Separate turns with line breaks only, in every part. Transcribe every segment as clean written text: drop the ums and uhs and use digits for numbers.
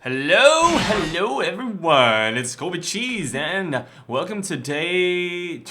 Hello everyone, it's Colby Cheese and welcome to today's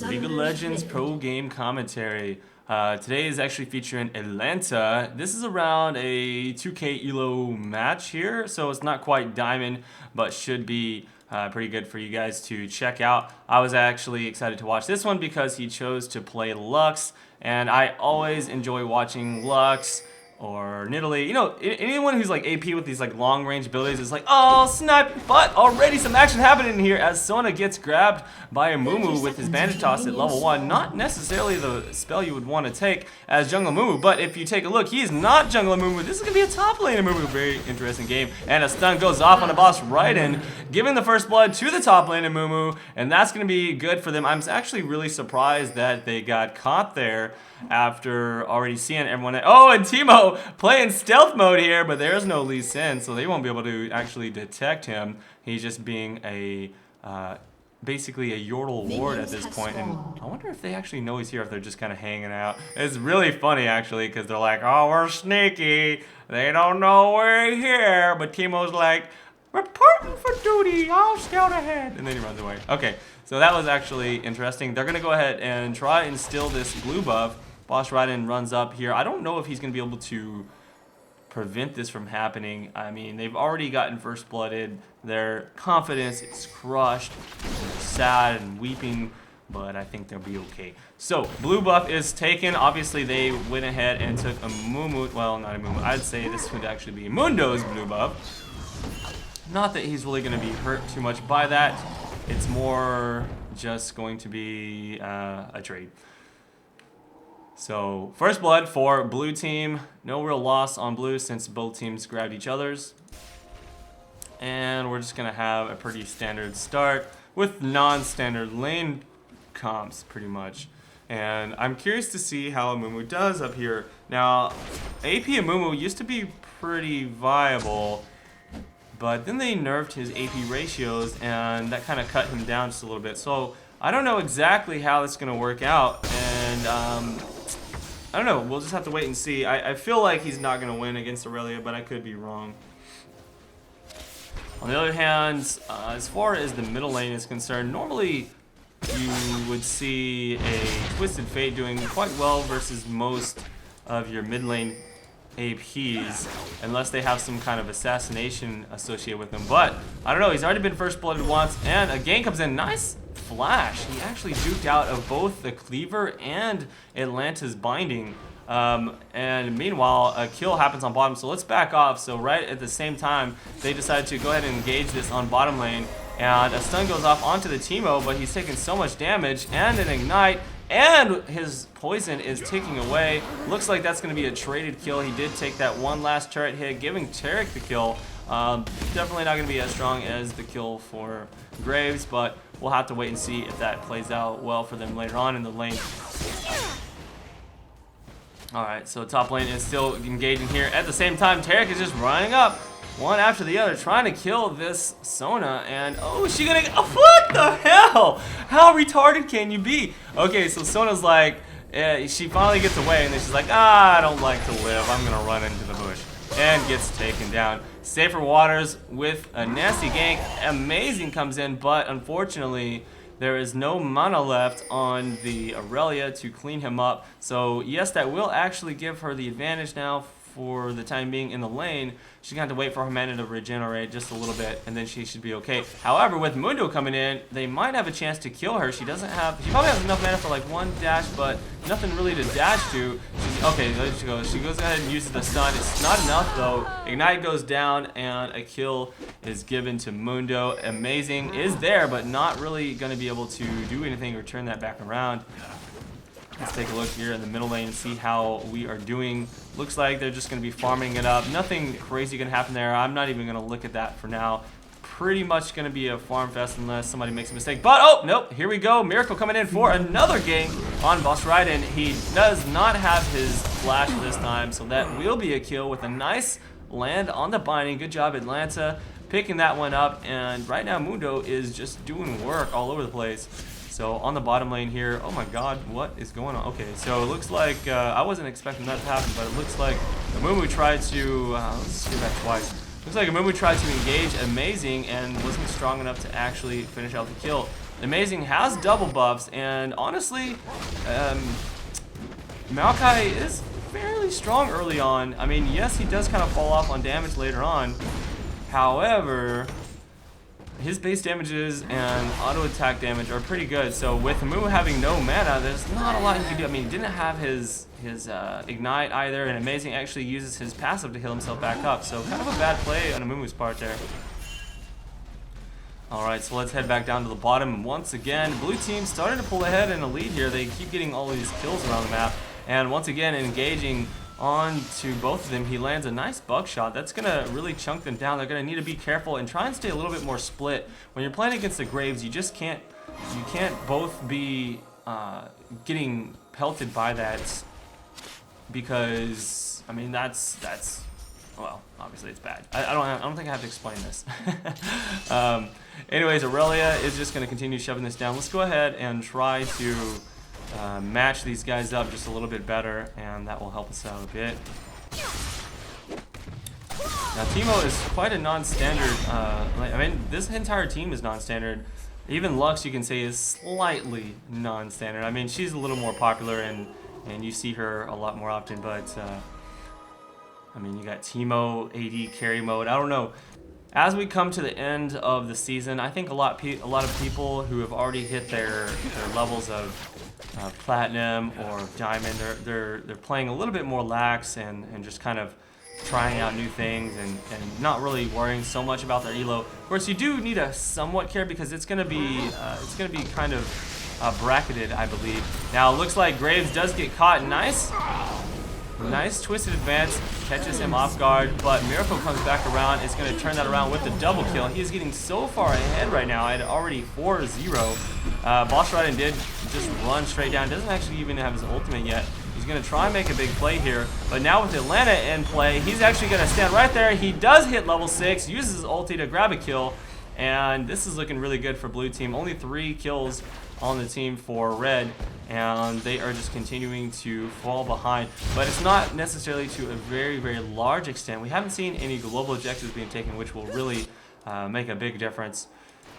League of Legends Pro Game Commentary. Today is actually featuring Atlanta. This is around a 2K Elo match here, so it's not quite Diamond, but should be pretty good for you guys to check out. I was actually excited to watch this one because he chose to play Lux, and I always enjoy watching Lux or Nidalee. You know, anyone who's like AP with these like long range abilities is like, oh snap, but already some action happening here as Sona gets grabbed by Amumu with his bandage toss at level 1. Not necessarily the spell you would want to take as jungle Amumu, but if you take a look, he is not jungle Amumu. This is going to be a top lane Amumu. Very interesting game. And a stun goes off on the bossRaiden, giving the first blood to the top lane Amumu, and that's going to be good for them. I'm actually really surprised that they got caught there after already seeing everyone. Oh, and Teemo playing stealth mode here, but there's no Lee Sin, so they won't be able to actually detect him. He's just being a basically a Yordle ward at this point, and I wonder if they actually know he's here, if they're just kind of hanging out. It's really funny actually, because they're like, oh, we're sneaky, they don't know we're here, but Teemo's like, reporting for duty, I'll scout ahead, and then he runs away. Okay, so that was actually interesting. They're gonna go ahead and try and steal this blue buff. bossRaiden runs up here. I don't know if he's gonna be able to prevent this from happening. I mean, they've already gotten first blooded. Their confidence is crushed. They're sad and weeping, but I think they'll be okay. So, blue buff is taken. Obviously, they went ahead and took a Mumu. Well, not a Mumu. I'd say this would actually be Mundo's blue buff. Not that he's really going to be hurt too much by that. It's more just going to be a trade. So, first blood for blue team. No real loss on blue since both teams grabbed each other's. And we're just going to have a pretty standard start with non-standard lane comps, pretty much. And I'm curious to see how Amumu does up here. Now, AP Amumu used to be pretty viable, but then they nerfed his AP ratios, and that kind of cut him down just a little bit. So, I don't know exactly how it's going to work out, and I don't know, we'll just have to wait and see. I feel like he's not going to win against Irelia, but I could be wrong. On the other hand, as far as the middle lane is concerned, normally you would see a Twisted Fate doing quite well versus most of your mid lane APs, unless they have some kind of assassination associated with them. But, I don't know, he's already been first blooded once, and a gank comes in. Nice flash. He actually duked out of both the cleaver and Atlanta's binding. And meanwhile, a kill happens on bottom, so let's back off. So right at the same time, they decide to go ahead and engage this on bottom lane, and a stun goes off onto the Teemo, but he's taking so much damage, and an ignite, and his poison is taking away. Looks like that's going to be a traded kill. He did take that one last turret hit, giving Taric the kill. Definitely not going to be as strong as the kill for Graves, but we'll have to wait and see if that plays out well for them later on in the lane. Alright, so top lane is still engaging here. At the same time, Taric is just running up, one after the other, trying to kill this Sona, and oh, is she gonna get, oh, what the hell? How retarded can you be? Okay, so Sona's like, she finally gets away, and then she's like, I don't like to live, I'm gonna run into the bush, and gets taken down. Saferwaters with a nasty gank. EHmazing comes in, but unfortunately, there is no mana left on the Irelia to clean him up. So yes, that will actually give her the advantage now for the time being in the lane. She's gonna have to wait for her mana to regenerate just a little bit, and then she should be okay. However, with Mundo coming in, they might have a chance to kill her. She doesn't have, she probably has enough mana for like one dash, but nothing really to dash to. Okay, there she goes. She goes ahead and uses the stun. It's not enough though. Ignite goes down, and a kill is given to Mundo. EHmazing is there, but not really gonna be able to do anything or turn that back around. Let's take a look here in the middle lane and see how we are doing. Looks like they're just going to be farming it up. Nothing crazy going to happen there. I'm not even going to look at that for now. Pretty much going to be a farm fest unless somebody makes a mistake. But, oh, nope, here we go. Miracle coming in for another gank on bossRaiden. He does not have his flash this time, so that will be a kill with a nice land on the binding. Good job, Atlanta, picking that one up. And right now, Mundo is just doing work all over the place. So on the bottom lane here, oh my god, what is going on? Okay, so it looks like, I wasn't expecting that to happen, but it looks like Amumu tried to, let's do that twice. Looks like Amumu tried to engage EHmazing and wasn't strong enough to actually finish out the kill. EHmazing has double buffs, and honestly, Maokai is fairly strong early on. I mean, yes, he does kind of fall off on damage later on. However, his base damages and auto attack damage are pretty good. So with Amumu having no mana, there's not a lot he can do. I mean, he didn't have his ignite either, and EHmazing actually uses his passive to heal himself back up. So kind of a bad play on Amumu's part there. Alright, so let's head back down to the bottom once again. Blue team starting to pull ahead in a lead here. They keep getting all these kills around the map. And once again, engaging on to both of them, he lands a nice buckshot. That's going to really chunk them down. They're going to need to be careful and try and stay a little bit more split. When you're playing against the Graves, you just can't both be getting pelted by that, because, I mean, that's well, obviously it's bad. I don't think I have to explain this. Anyways, Irelia is just going to continue shoving this down. Let's go ahead and try to match these guys up just a little bit better, and that will help us out a bit. Now, Teemo is quite a non-standard. I mean, this entire team is non-standard. Even Lux, you can say, is slightly non-standard. I mean, she's a little more popular, and you see her a lot more often, but I mean, you got Teemo, AD carry mode. I don't know. As we come to the end of the season, I think a lot of people who have already hit their levels of platinum or diamond, they're playing a little bit more lax and just kind of trying out new things and not really worrying so much about their elo. Of course, you do need to somewhat care, because it's gonna be kind of bracketed, I believe. Now it looks like Graves does get caught. Nice twisted advance, catches him off guard, but Miracle comes back around. Is going to turn that around with the double kill. He is getting so far ahead right now. At already 4-0. bossRaiden did just run straight down. Doesn't actually even have his ultimate yet. He's going to try and make a big play here, but now with BADlanta in play, he's actually going to stand right there. He does hit level 6, uses his ulti to grab a kill, and this is looking really good for blue team. Only 3 kills on the team for red, and they are just continuing to fall behind, but it's not necessarily to a very, very large extent. We haven't seen any global objectives being taken, which will really make a big difference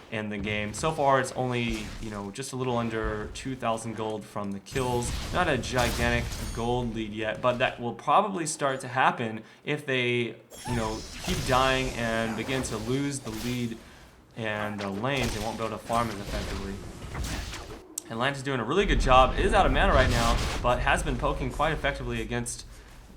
in the game. So far, it's only, you know, just a little under 2,000 gold from the kills. Not a gigantic gold lead yet, but that will probably start to happen if they, you know, keep dying and begin to lose the lead and the lanes. They won't be able to farm as effectively. Atlanta's doing a really good job. Is out of mana right now, but has been poking quite effectively against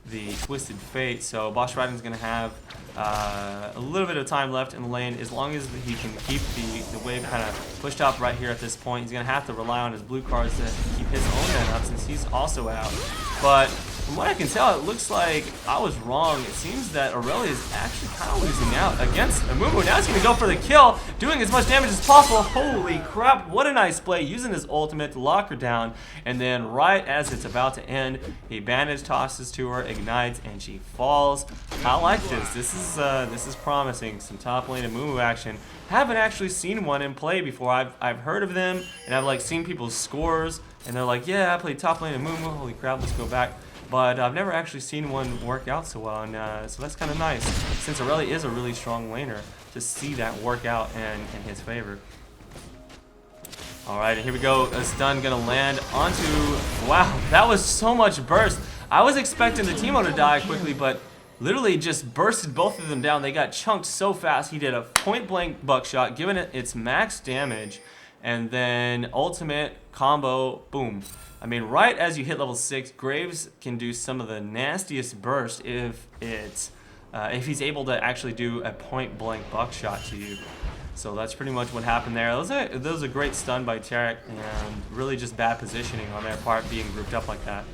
the Twisted Fate. So bossRaiden's going to have a little bit of time left in the lane. As long as he can keep the wave kind of pushed up right here at this point, he's going to have to rely on his blue cards to keep his own mana up, since he's also out. But from what I can tell, it looks like I was wrong. It seems that Irelia is actually kind of losing out against Amumu. Now he's going to go for the kill, doing as much damage as possible. Holy crap, what a nice play, using his ultimate to lock her down. And then right as it's about to end, he bandage tosses to her, ignites, and she falls. I like this. This is promising. Some top lane Amumu action. Haven't actually seen one in play before. I've heard of them, and I've like seen people's scores, and they're like, yeah, I played top lane Amumu. Holy crap, let's go back. But I've never actually seen one work out so well, and so that's kind of nice, since Irelia is a really strong laner, to see that work out in his favor. Alright, and here we go. A stun gonna land onto... Wow, that was so much burst. I was expecting the Teemo to die quickly, but literally just bursted both of them down. They got chunked so fast. He did a point-blank buckshot, giving it its max damage, and then ultimate combo, boom. I mean, right as you hit level 6, Graves can do some of the nastiest burst if he's able to actually do a point-blank buckshot to you. So that's pretty much what happened there. That was a great stun by Taric, and really just bad positioning on their part, being grouped up like that.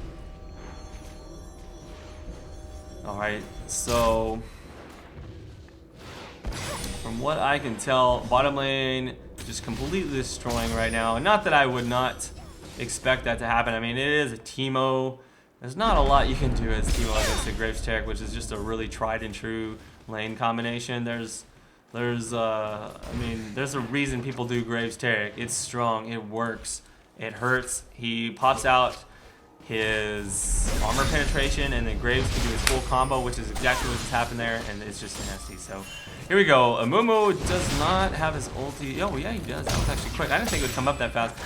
Alright, so from what I can tell, bottom lane just completely destroying right now. And not that I would not expect that to happen. I mean, it is a Teemo. There's not a lot you can do as Teemo against the Graves Taric, which is just a really tried and true lane combination. There's I mean, there's a reason people do Graves Taric. It's strong, it works, it hurts. He pops out his armor penetration, and then Graves can do his full combo, which is exactly what just happened there, and it's just nasty. So here we go. Amumu does not have his ulti. Oh yeah, he does. That was actually quick. I didn't think it would come up that fast.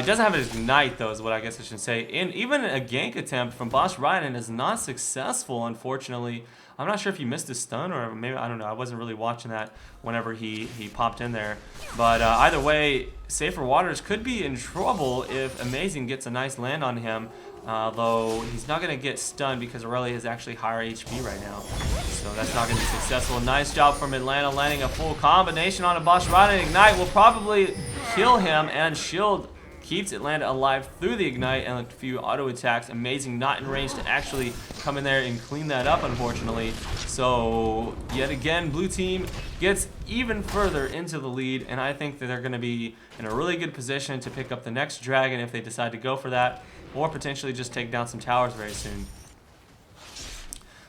He doesn't have his ignite though, is what I guess I should say. And even a gank attempt from bossRaiden is not successful, unfortunately. I'm not sure if he missed his stun, or maybe, I don't know. I wasn't really watching that whenever he popped in there. But either way, Saferwaters could be in trouble if EHmazing gets a nice land on him. Though he's not going to get stunned because Irelia is actually higher HP right now. So that's not going to be successful. Nice job from BADlanta landing a full combination on a bossRaiden. Ignite will probably kill him, and shield keeps BADlanta alive through the ignite and a few auto attacks. EHmazing not in range to actually come in there and clean that up, unfortunately. So yet again, blue team gets even further into the lead, and I think that they're going to be in a really good position to pick up the next dragon if they decide to go for that, or potentially just take down some towers very soon.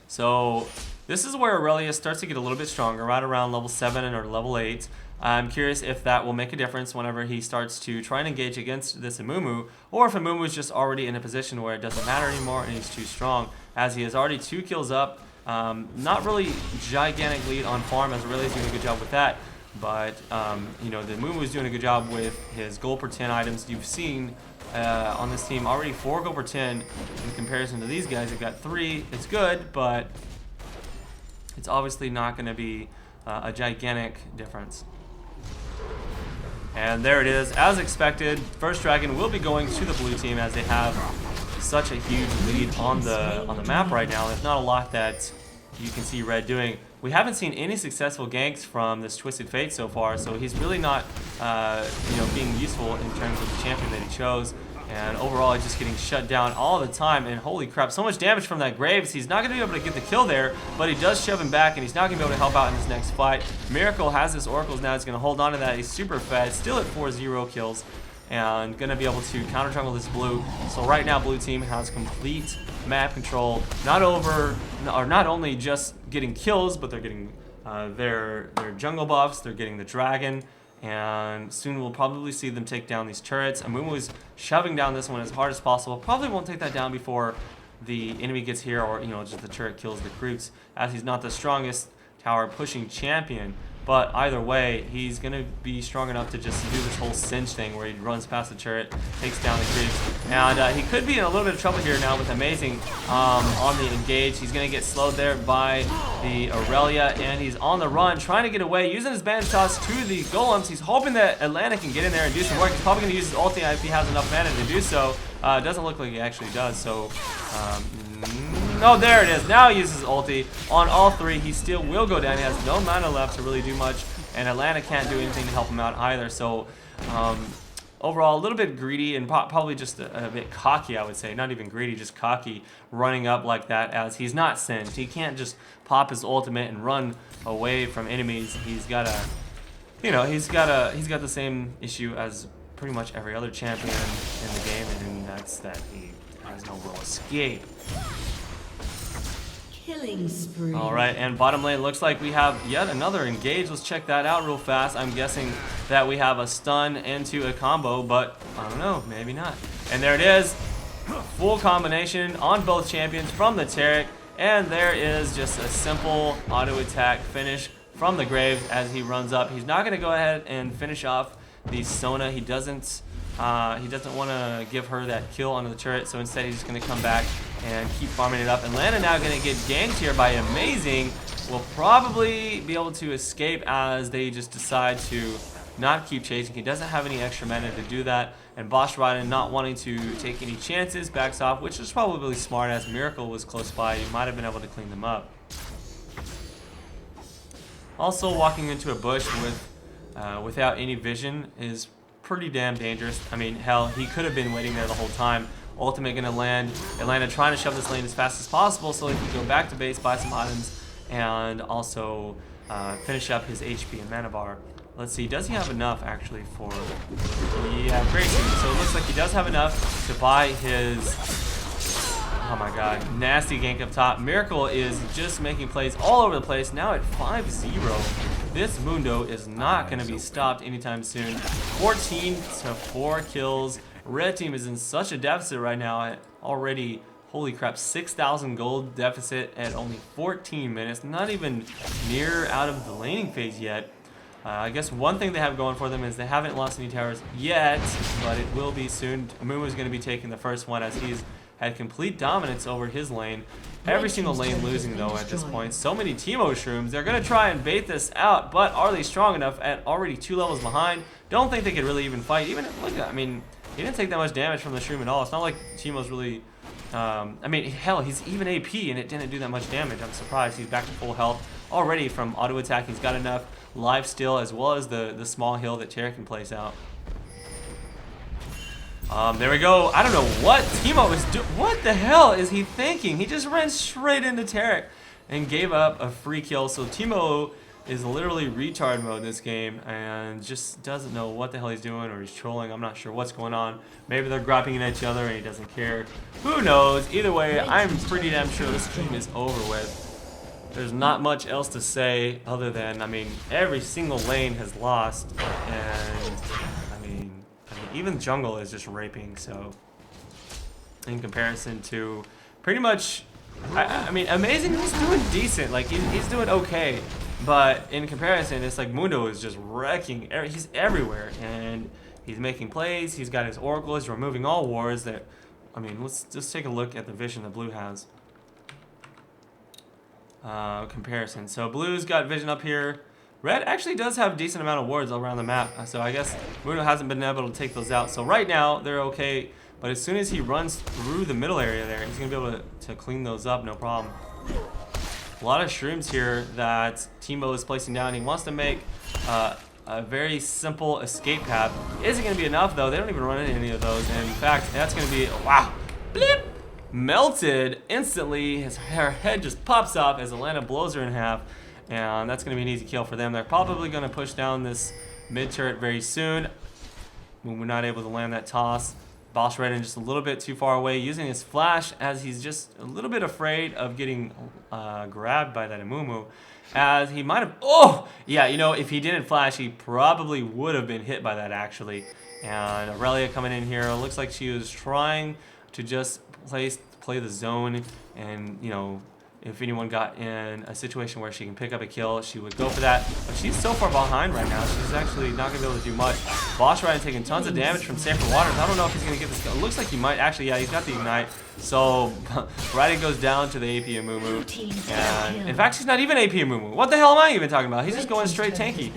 So this is where Irelia starts to get a little bit stronger, right around level 7 or level 8. I'm curious if that will make a difference whenever he starts to try and engage against this Amumu, or if Amumu is just already in a position where it doesn't matter anymore and he's too strong, as he has already 2 kills up. Not really gigantic lead on farm, as Irelia's doing a good job with that, but you know, the Amumu is doing a good job with his gold per 10 items. You've seen on this team already 4 gold per 10 in comparison to these guys. They've got 3. It's good, but it's obviously not going to be a gigantic difference. And there it is, as expected. First dragon will be going to the blue team, as they have such a huge lead on the map right now. There's not a lot that you can see Red doing. We haven't seen any successful ganks from this Twisted Fate so far, so he's really not you know, being useful in terms of the champion that he chose. And overall, he's just getting shut down all the time. And holy crap, so much damage from that Graves. He's not going to be able to get the kill there, but he does shove him back, and he's not going to be able to help out in this next fight. Miracle has his oracles now. He's going to hold on to that. He's super fed, still at 4-0 kills, and going to be able to counter jungle this blue. So right now, blue team has complete map control. Not only just getting kills, but they're getting their jungle buffs. They're getting the dragon. And soon we'll probably see them take down these turrets. Amumu is shoving down this one as hard as possible. Probably won't take that down before the enemy gets here, or you know, just the turret kills the creeps, as he's not the strongest tower pushing champion. But either way, he's going to be strong enough to just do this whole cinch thing where he runs past the turret, takes down the creeps. And he could be in a little bit of trouble here now with EHmazing on the engage. He's going to get slowed there by the Irelia, and he's on the run, trying to get away, using his band toss to the golems. He's hoping that BADlanta can get in there and do some work. He's probably going to use his ulti if he has enough mana to do so. Doesn't look like he actually does, so... no, there it is. Now he uses ulti on all 3. He still will go down. He has no mana left to really do much, and BADlanta can't do anything to help him out either. So overall, a little bit greedy and probably just a bit cocky, I would say. Not even greedy, just cocky, running up like that, as he's not singed. He can't just pop his ultimate and run away from enemies. He's got a, you know, he's got the same issue as pretty much every other champion in the game, and that's that he has no real escape.
Killing spree.
Alright, and bottom lane looks like we have yet another engage. Let's check that out real fast. I'm guessing that we have a stun into a combo, but I don't know, maybe not. And there it is. Full combination on both champions from the Taric, and there is just a simple auto attack finish from the Graves as he runs up. He's not going to go ahead and finish off the Sona. He doesn't want to give her that kill onto the turret, so instead he's just going to come back and keep farming it up. And BADlanta now going to get ganked here by EHmazing. Will probably be able to escape as they just decide to not keep chasing. He doesn't have any extra mana to do that, and bossRaiden, not wanting to take any chances, backs off, which is probably smart, as Miracle was close by. He might have been able to clean them up. Also, walking into a bush without any vision is pretty damn dangerous. I mean, hell, he could have been waiting there the whole time. Ultimate gonna land. BADlanta trying to shove this lane as fast as possible so he can go back to base, buy some items, and also finish up his HP and mana bar. Let's see, does he have enough actually for... Yeah, great. So it looks like he does have enough to buy his Oh my god, nasty gank up top. Miracle is just making plays all over the place. Now at 5-0. This Mundo is not going to be stopped anytime soon. 14-4 kills. Red team is in such a deficit right now at already, holy crap, 6,000 gold deficit at only 14 minutes. Not even near out of the laning phase yet. I guess one thing they have going for them is they haven't lost any towers yet, but it will be soon. Amumu is going to be taking the first one as he's had complete dominance over his lane. Every single lane losing though at this point. So many Teemo shrooms. They're going to try and bait this out, but are they strong enough at already 2 levels behind? Don't think they could really even fight. Even look at that. I mean, he didn't take that much damage from the shroom at all. It's not like Teemo's really... I mean, hell, he's even AP and it didn't do that much damage. I'm surprised. He's back to full health already from auto attack. He's got enough life steal as well as the small heal that Taric can place out. There we go. I don't know what Teemo is doing. What the hell is he thinking? He just ran straight into Taric and gave up a free kill. So Teemo is literally retard mode this game and just doesn't know what the hell he's doing, or he's trolling. I'm not sure what's going on. Maybe they're grappling at each other and he doesn't care. Who knows? Either way, I'm pretty damn sure this game is over with. There's not much else to say other than, I mean, every single lane has lost, and I mean even jungle is just raping. So in comparison to pretty much, I mean, Amazing is doing decent. Like he's doing okay. But in comparison, it's like Mundo is just wrecking. He's everywhere, and he's making plays. He's got his Oracle. He's removing all wards. That, I mean, let's just take a look at the vision that Blue has. Comparison. So Blue's got vision up here. Red actually does have a decent amount of wards all around the map. So I guess Mundo hasn't been able to take those out. So right now they're okay. But as soon as he runs through the middle area there, he's gonna be able to clean those up, no problem. A lot of shrooms here that Teemo is placing down. He wants to make a very simple escape path. Isn't going to be enough though. They don't even run into any of those. And in fact, that's going to be, wow, blip, melted instantly. Her head just pops off as Atlanta blows her in half. And that's going to be an easy kill for them. They're probably going to push down this mid turret very soon when we're not able to land that toss. bossRaiden just a little bit too far away, using his flash as he's just a little bit afraid of getting grabbed by that Amumu, as he might have, oh yeah, you know, if he didn't flash he probably would have been hit by that actually. And Irelia coming in here, looks like she was trying to just play the zone, and you know, if anyone got in a situation where she can pick up a kill, she would go for that. But she's so far behind right now, she's actually not going to be able to do much. bossRaiden taking tons of damage from Saferwaters. I don't know if he's going to get this kill. It looks like he might actually, yeah, he's got the ignite. So Raiden goes down to the AP Amumu. And in fact, she's not even AP Amumu. What the hell am I even talking about? He's just going straight tanky.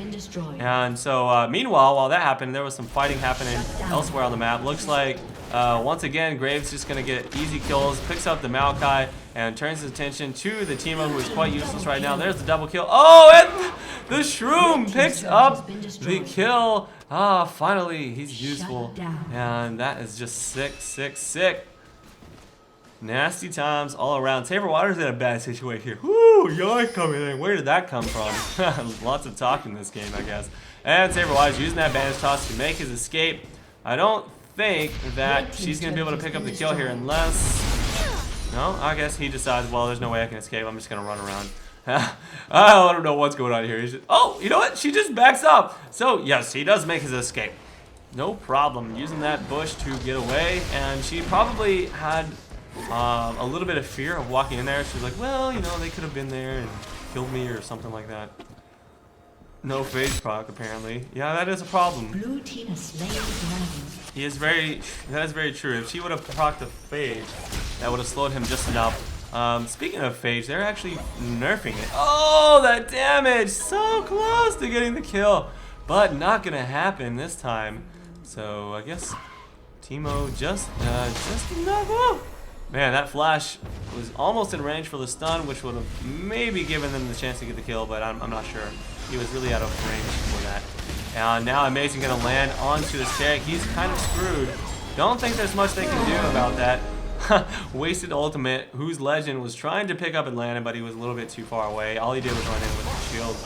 And so meanwhile, while that happened, there was some fighting happening elsewhere on the map. Looks like once again, Graves just going to get easy kills, picks up the Maokai, and turns his attention to the Teemo, who is quite useless right now. There's the double kill. Oh, and the Shroom picks up the kill. Ah, finally, he's useful. And that is just sick, sick, sick. Nasty times all around. Saferwaters in a bad situation here. Woo, yoink coming in. Where did that come from? Lots of talk in this game, I guess. And Saferwaters using that bandage toss to make his escape. I don't think that she's going to be able to pick up the kill here unless... No, I guess he decides, well, there's no way I can escape. I'm just going to run around. I don't know what's going on here. Oh, you know what? She just backs up. So, yes, he does make his escape. No problem. Using that bush to get away. And she probably had a little bit of fear of walking in there. She's like, well, you know, they could have been there and killed me or something like that. No phage proc, apparently. Yeah, that is a problem. Blue team has slain the dragon. That is very true. If she would have procced a phage, that would have slowed him just enough. Speaking of phage, they're actually nerfing it. Oh, that damage! So close to getting the kill, but not gonna happen this time. So I guess Teemo just enough. Oh. Man, that flash was almost in range for the stun, which would have maybe given them the chance to get the kill, but I'm not sure. He was really out of range for that. And now Amazing gonna land onto this Taric. He's kind of screwed. Don't think there's much they can do about that. Wasted ultimate, whose legend was trying to pick up Atlanta, but he was a little bit too far away. All he did was run in with the shield.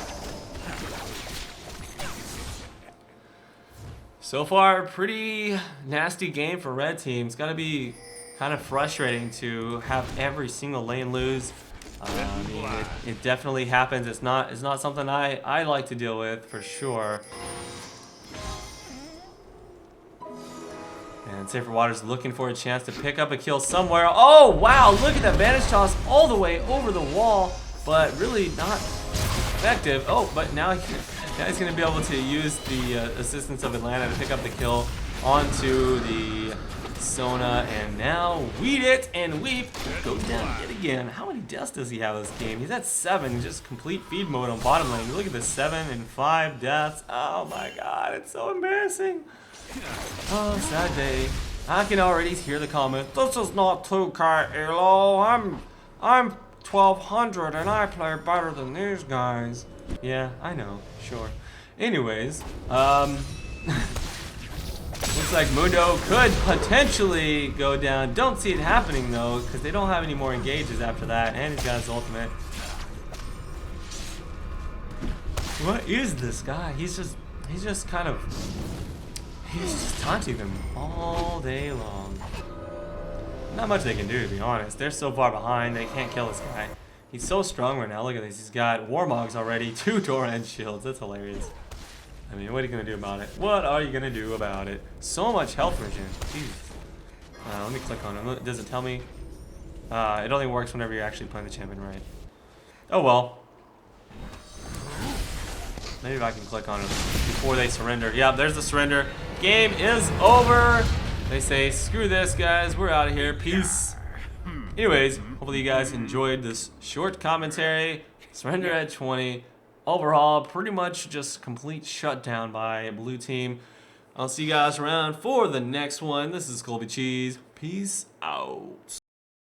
So far, pretty nasty game for red team. It's gotta be kind of frustrating to have every single lane lose. I mean, it definitely happens. It's not something I like to deal with for sure. And Saferwaters looking for a chance to pick up a kill somewhere. Oh wow! Look at that Vanish Toss all the way over the wall, but really not effective. Oh, but now he's going to be able to use the assistance of BADlanta to pick up the kill onto the Sona, and now WeedItAndWeep goes down yet again. How many deaths does he have this game? He's at 7, just complete feed mode on bottom lane. Look at the 7 and 5 deaths. Oh my god, it's so embarrassing. Oh, sad day. I can already hear the comment, "This is not 2K, Elo. I'm 1200 and I play better than these guys." Yeah, I know, sure. Anyways, looks like Mundo could potentially go down. Don't see it happening though, because they don't have any more engages after that, and he's got his ultimate. What is this guy? He's just taunting them all day long. Not much they can do, to be honest. They're so far behind, they can't kill this guy. He's so strong right now. Look at this. He's got Warmogs already, 2 Torrent shields. That's hilarious. I mean, what are you going to do about it? What are you going to do about it? So much health regen. Jesus. Let me click on it. Does it tell me? It only works whenever you're actually playing the champion, right? Oh, well. Maybe if I can click on it before they surrender. Yeah, there's the surrender. Game is over. They say, screw this, guys. We're out of here. Peace. Anyways, hopefully you guys enjoyed this short commentary. Surrender at 20. Overall, pretty much just complete shutdown by blue team. I'll see you guys around for the next one. This is Colby Cheese. Peace out.